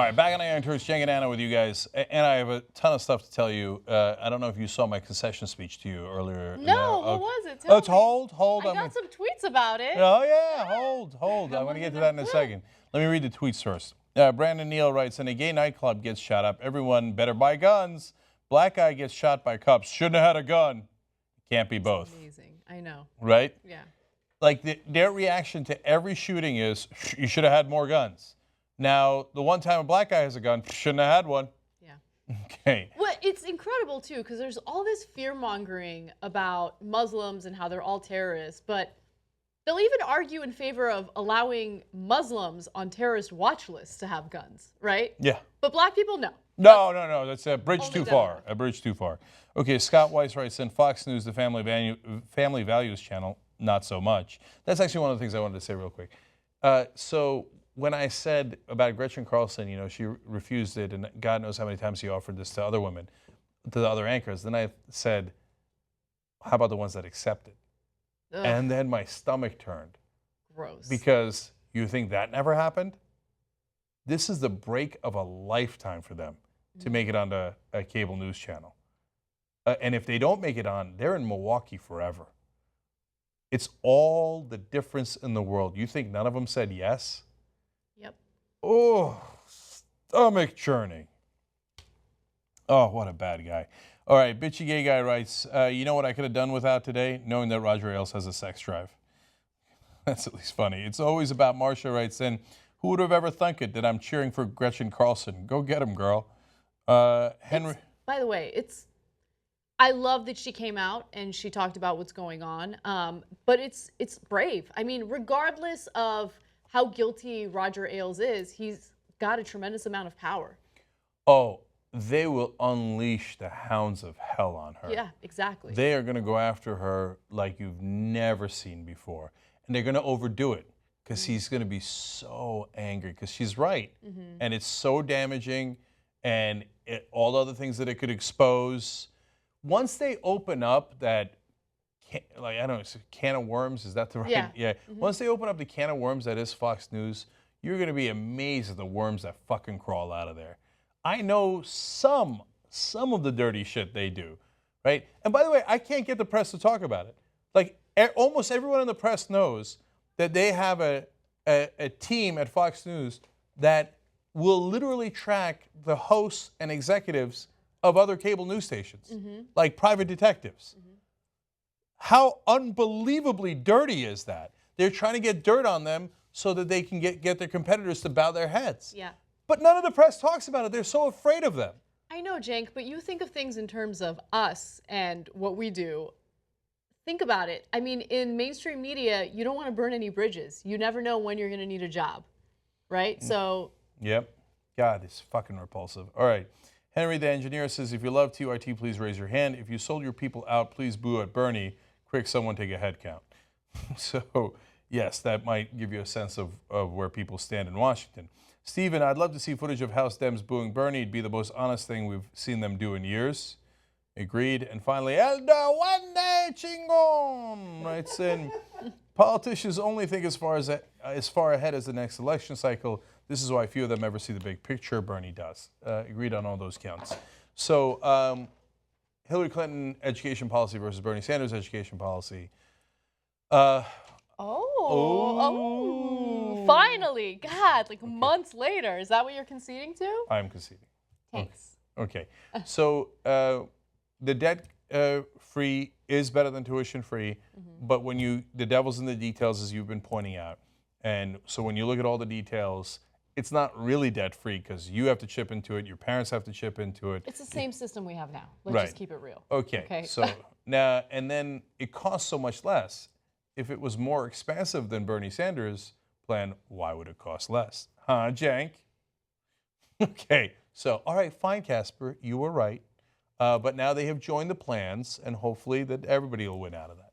right, back on the Young Turks, Cenk and Anna with you guys, and I have a ton of stuff to tell you. I don't know if you saw my concession speech to you earlier. No, what was it? Tell me. Hold. I got some tweets about it. Oh yeah, hold. I'm going to get to that in a second. Let me read the tweets first. Brandon Neal writes, in a gay nightclub gets shot up, everyone better buy guns. Black guy gets shot by cops, shouldn't have had a gun. Can't be both. Amazing, I know. Right? Yeah. Like their reaction to every shooting is, you should have had more guns. Now, the one time a black guy has a gun, shouldn't have had one. Yeah. Okay. Well, it's incredible, too, because there's all this fear-mongering about Muslims and how they're all terrorists, but they'll even argue in favor of allowing Muslims on terrorist watch lists to have guns, right? Yeah. But black people, no. No. That's a bridge Only too that far. one. A bridge too far. Okay, Scott Weiss writes in Fox News, the Family Values channel, not so much. That's actually one of the things I wanted to say real quick. So when I said about Gretchen Carlson, you know, she refused it, and God knows how many times she offered this to other women, to the other anchors. Then I said, how about the ones that accept it? Ugh, And then my stomach turned. gross. Because you think that never happened? This is the break of a lifetime for them to make it onto a cable news channel. And if they don't make it on, they're in Milwaukee forever. It's all the difference in the world. You think none of them said yes? Yep. Oh, stomach churning. Oh, what a bad guy. All right, bitchy gay guy writes, you know what I could have done without today? Knowing that Roger Ailes has a sex drive. That's at least funny. It's always about Marcia writes in, who would have ever thunk it that I'm cheering for Gretchen Carlson? Go get him, girl. Henry. By the way, I love that she came out and she talked about what's going on, but it's brave. I mean, regardless of how guilty Roger Ailes is, he's got a tremendous amount of power. Oh, they will unleash the hounds of hell on her. Yeah, exactly. They are going to go after her like you've never seen before. And they're going to overdo it because he's going to be so angry because she's right. And it's so damaging, and all the other things that it could expose. Once they open up that, like, I don't know, it's a can of worms, is that the right? Yeah. Once they open up the can of worms that is Fox News, you're going to be amazed at the worms that fucking crawl out of there. I know some of the dirty shit they do, right? And by the way, I can't get the press to talk about it. Like, almost everyone in the press knows that they have a team at Fox News that will literally track the hosts and executives of other cable news stations, like private detectives. How unbelievably dirty is that? They're trying to get dirt on them so that they can get their competitors to bow their heads. Yeah. But none of the press talks about it. They're so afraid of them. I know, Cenk, but you think of things in terms of us and what we do. Think about it. I mean, in mainstream media, you don't want to burn any bridges. You never know when you're going to need a job, right? So. Yep. God, it's fucking repulsive. All right. Henry the engineer says, if you love TYT, please raise your hand. If you sold your people out, please boo at Bernie. Quick, someone take a head count. So, yes, that might give you a sense of where people stand in Washington. Stephen, I'd love to see footage of House Dems booing Bernie. It'd be the most honest thing we've seen them do in years. Agreed. And finally, El Duende Chingon writes in, politicians only think as far ahead as the next election cycle. This is why few of them ever see the big picture. Bernie does. Agreed on all those counts. So Hillary Clinton education policy versus Bernie Sanders education policy. Finally. God, like months later. Is that what you're conceding to? I'm conceding. Thanks. Okay. So the debt-free is better than tuition-free, but the devil's in the details, as you've been pointing out. And so when you look at all the details, it's not really debt-free because you have to chip into it, your parents have to chip into it. It's the same system we have now. Let's just keep it real. Okay. So now, and then it costs so much less. If it was more expensive than Bernie Sanders' plan, why would it cost less? Huh, Cenk? Okay. So, all right, fine, Casper, you were right. But now they have joined the plans, and hopefully that everybody will win out of that.